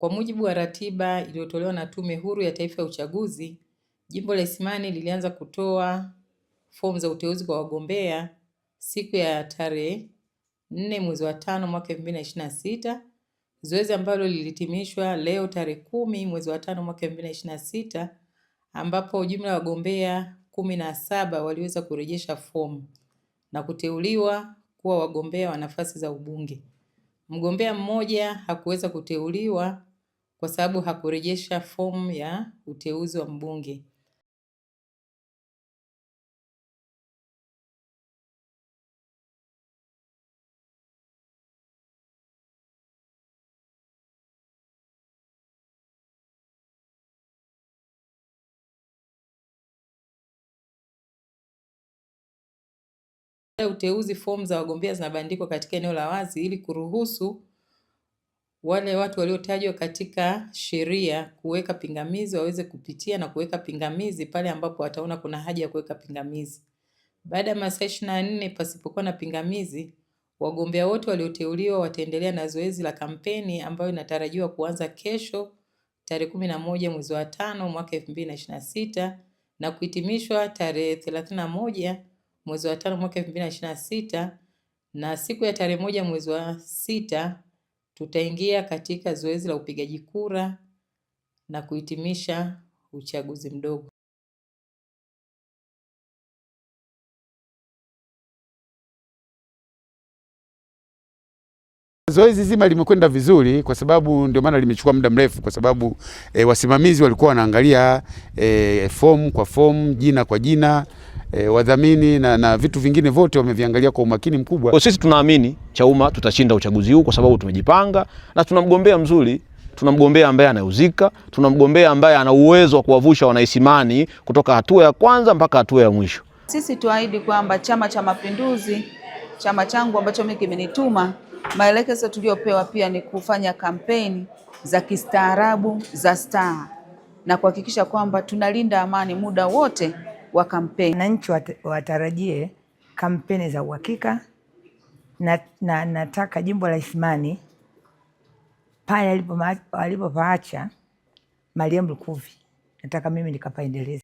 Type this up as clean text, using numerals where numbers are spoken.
Kwa mujibu wa ratiba iliyotolewa na Tume Huru ya Taifa ya Uchaguzi, Jimbo la Isimani lilianza kutoa fomu za uteuzi kwa wagombea siku ya tarehe 4 mwezi wa 5 mwaka 2026, zoezi ambalo lilihitimishwa leo tarehe 10 mwezi wa 5 mwaka 2026, ambapo jumla ya wagombea 17 waliweza kurejesha fomu na kuteuliwa kuwa wagombea wa nafasi za ubunge. Mgombea mmoja hakuweza kuteuliwa kwa sababu hakurejesha fomu ya uteuzi wa mbunge. Uteuzi, fomu za wagombea zinabandikwa katika eneo la wazi ili kuruhusu wale watu waliotajwa katika sheria kuweka pingamizi waweze kupitia na kuweka pingamizi pale ambapo wataona kuna haja ya kuweka pingamizi. Baada ya masaa 24 pasipokuwa na pingamizi, wagombea wote walioteuliwa wataendelea na zoezi la kampeni ambayo inatarajiwa kuanza kesho tarehe 11 mwezi wa 5 mwaka 2026 na kuhitimishwa tarehe 31 mwezi wa 5 mwaka 2026, na siku ya tarehe 1 mwezi wa 6 tutaingia katika zoezi la upigaji kura na kuhitimisha uchaguzi mdogo. Zoezi zima limekwenda vizuri kwa sababu ndio maana limechukua muda mrefu, kwa sababu wasimamizi walikuwa wanaangalia fomu kwa fomu, jina kwa jina, wadhamini na vitu vingine vyote wameviangalia kwa umakini mkubwa. Kwa sisi tunaamini Chauma tutashinda uchaguzi huu kwa sababu tumejipanga na tuna mgombea mzuri, tuna mgombea ambaye anauzika, tuna mgombea ambaye ana uwezo wa kuwavusha wanaisimani kutoka hatua ya kwanza mpaka hatua ya mwisho. Sisi tuahidi kwamba Chama cha Mapinduzi, chama changu ambacho mimi kimenituma, maelekezo tuliyopewa pia ni kufanya kampeni za kistaarabu za staha na kuhakikisha kwamba tunalinda amani muda wote wa kampeni. Wananchi watarajie kampeni za uhakika na nataka jimbo la Isimani pale alipopaacha Mariam Lukuvi, nataka mimi nikapaendeleza.